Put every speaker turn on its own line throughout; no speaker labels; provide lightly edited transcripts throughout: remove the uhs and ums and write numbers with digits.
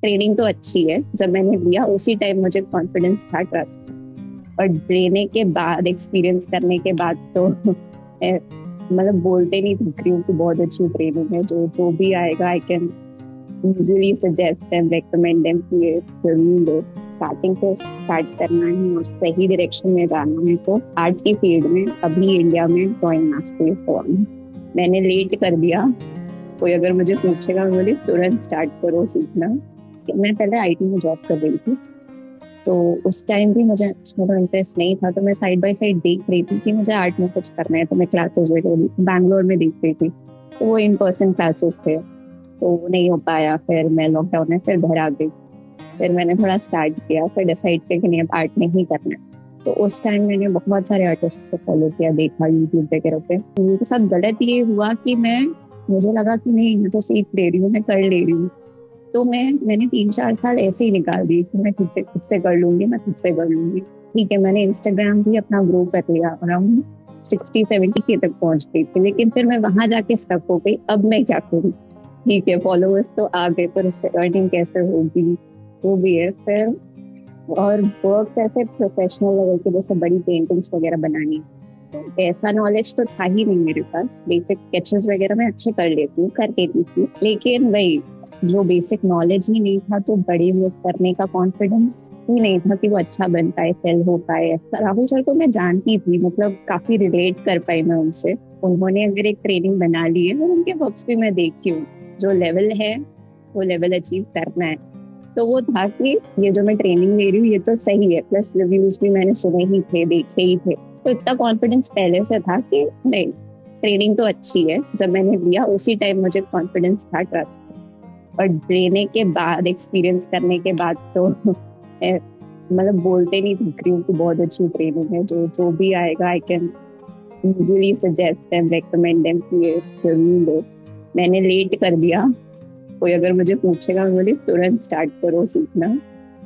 Training तो अच्छी है, जब मैंने लिया उसी टाइम मुझे कॉन्फिडेंस था, ट्रस्ट। और लेने के बाद, एक्सपीरियंस करने के बाद तो मतलब बोलते नहीं थक रही हूँ कि बहुत अच्छी ट्रेनिंग है। जो जो भी आएगा I can easily suggest them, recommend them कि ये जरूर लो। स्टार्टिंग से स्टार्ट करना है और सही डायरेक्शन में जाना है तो आर्ट की फील्ड में अभी इंडिया में ड्राइंग मास्टर्स करवाना। मैंने लेट कर दिया। कोई अगर मुझे पूछेगा, मैं बोली तुरंत स्टार्ट करो सीखना। मैं पहले आईटी में जॉब कर रही थी, तो उस टाइम भी मुझे इसमें तो इंटरेस्ट नहीं था, तो मैं साइड बाय साइड देख रही थी कि मुझे आर्ट में कुछ करना है। तो मैं क्लासेस वगैरह बैंगलोर में देख रही थी, तो वो इन पर्सन क्लासेस थे, तो वो नहीं हो पाया। फिर मैं लॉकडाउन में फिर घर आ गई। फिर मैंने थोड़ा स्टार्ट किया, फिर डिसाइड किया कि नहीं, अब आर्ट में ही करना है। तो उस टाइम मैंने बहुत सारे आर्टिस्ट को फॉलो किया, देखा यूट्यूब वगैरह पे। उनके साथ गलत ये हुआ कि मुझे लगा कि नहीं, मैं तो सीख ले रही हूँ, मैं कर ले रही हूँ। तो मैंने 3-4 साल ऐसे ही निकाल दिए कि मैं खुद से कर लूंगी, मैं खुद से कर लूंगी। ठीक है, मैंने इंस्टाग्राम भी अपना ग्रो कर लिया, अराउंड 60-70 के तक पहुंच गई थी, लेकिन फिर मैं वहां जाके स्टक हो गई। अब मैं क्या करूँ? ठीक है, फॉलोअर्स तो आ गए, पर उस पर अर्निंग कैसे होगी, वो भी है। फिर और वर्क ऐसे प्रोफेशनल लेवल के, जैसे बड़ी पेंटिंग्स वगैरह बनानी, तो ऐसा नॉलेज तो था ही नहीं मेरे पास। बेसिक स्केचेस वगैरह मैं अच्छे कर लेती हूँ, कर लेती थी, लेकिन वही जो बेसिक नॉलेज ही नहीं था, तो बड़े वर्क करने का कॉन्फिडेंस ही नहीं था कि वो अच्छा बन पाए, सेल हो पाए। राहुल सर को मैं जानती थी, मतलब काफी रिलेट कर पाई मैं उनसे। उन्होंने अगर एक ट्रेनिंग बना ली है और उनके वर्क्स भी मैं देखी हूँ, जो लेवल है वो लेवल अचीव करना है। तो वो था कि ये जो मैं ट्रेनिंग ले रही हूँ ये तो सही है, प्लस रिव्यूज भी मैंने सुने ही थे, देखे ही थे। तो इतना कॉन्फिडेंस पहले से था कि नहीं, ट्रेनिंग तो अच्छी है। जब मैंने लिया उसी टाइम मुझे कॉन्फिडेंस था, ट्रस्ट। और लेने के बाद, एक्सपीरियंस करने के बाद तो मतलब बोलते नहीं थक रही हूँ कि बहुत अच्छी ट्रेनिंग है। जो जो भी आएगा I can easily suggest them, recommend them कि ये जरूर लो। मैंने लेट कर दिया। कोई अगर मुझे पूछेगा, मैं बोली तुरंत स्टार्ट करो सीखना।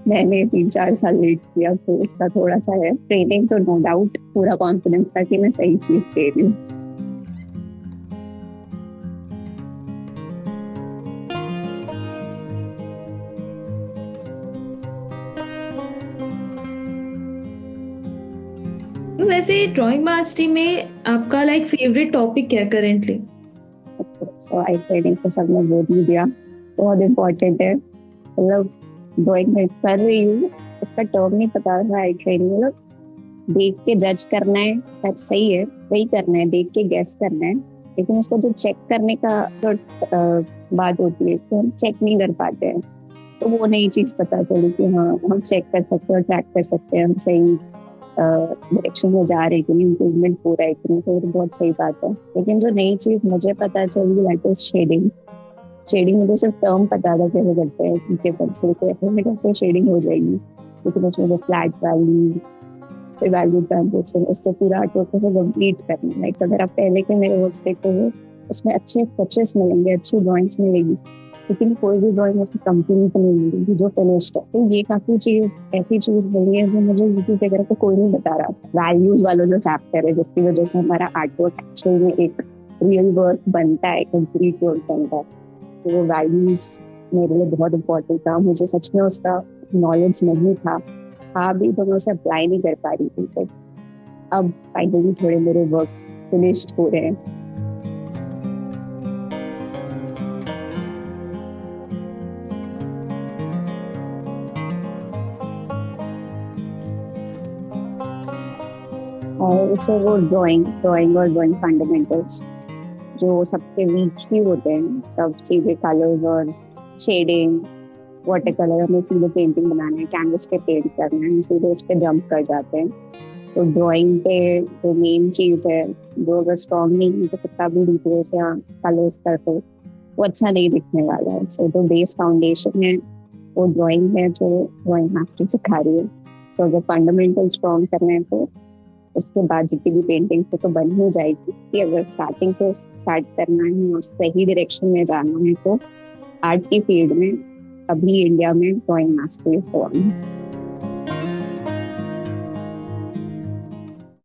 मैंने 3-4 साल लेट किया, तो इसका थोड़ा सा है। ट्रेनिंग तो नो डाउट पूरा कॉन्फिडेंस था कि मैं सही चीज दे रही हूँ।
तो वैसे ड्राइंग मास्टरी में आपका लाइक फेवरेट टॉपिक क्या करेंटली?
सो आई ट्रेनिंग तो सबने बोल ही दिया, बहुत इम्पोर्टेंट है। मतलब ड्राइंग में कर रही हूँ, इसका टर्म नहीं पता था। आई ट्रेनिंग मतलब देख के जज करना है, पर सही है, वही करना है, देख के गैस करना है। लेकिन उसको जो चेक करने का जो बात होती है, तो हम चेक नहीं कर पाते हैं। तो वो नई चीज पता चली कि हाँ, हम चेक कर सकते हैं और ट्रैक कर सकते हैं, हम सही डायरेक्शन में जा रहे कि नहीं, इम्प्रूवमेंट हो रहा है कि नहीं। तो वो बहुत सही बात है। लेकिन जो नई चीज मुझे पता चली, दैट इज शेडिंग। शेडिंग मुझे सिर्फ टर्म पता था कैसे करते हैं, ठीक है, पेंसिल को ऐसे में करते शेडिंग हो जाएगी। लेकिन उसमें जो फ्लैट वैल्यू, फिर वैल्यू ट्रांजेक्शन, उससे पूरा आर्टवर्क को कंप्लीट करना है। लाइक अगर आप पहले के मेरे वर्क्स देखोगे, उसमें अच्छे स्केचेस मिलेंगे, अच्छी ड्राइंग्स मिलेगी, लेकिन कोई भी ड्राइंग ऐसी कंप्लीट नहीं मिलेगी जो फिनिश्ड है। तो ये काफी चीज, ऐसी चीज मिली है जो मुझे यूट्यूब वगैरह पे कोई नहीं बता रहा था। वैल्यूज वाला जो चैप्टर है, जिसकी वजह से हमारा आर्टवर्क एक्चुअल में एक रियल वर्क बनता है, कंप्लीट वर्क बनता है। तो वो वैल्यूज मेरे लिए बहुत इंपॉर्टेंट था। मुझे सच में उसका नॉलेज नहीं था। हाँ भी, तो मैं उसे अप्लाई नहीं कर पा रही थी। बट अब फाइनली थोड़े मेरे वर्क्स फिनिश्ड हो रहे हैं। और उसे वो ड्राइंग ड्राइंग और ड्राइंग फंडामेंटल्स जो सबके वीक ही होते हैं, सब सीधे कलर्स और शेडिंग, वाटर कलर, हमें सीधे पेंटिंग बनाना है, कैनवस पे पेंट करना है, हम सीधे उस पे जंप कर जाते हैं। तो ड्राइंग पे जो मेन चीज है, जो अगर स्ट्रॉन्ग नहीं है तो कितना भी डिटेल से कलर्स कर दो, वो अच्छा नहीं दिखने वाला है। सो जो बेस फाउंडेशन है वो ड्राइंग है, जो ड्राइंग मास्टर सिखा रही है। सो अगर फंडामेंटल स्ट्रॉन्ग करना है तो उसके बाद जितनी भी पेंटिंग तो बन ही जाएगी। कि अगर स्टार्टिंग से स्टार्ट करना है और सही डायरेक्शन में जाना है तो आर्ट की फील्ड में अभी इंडिया में ड्राइंग मास्टर्स करवाना है।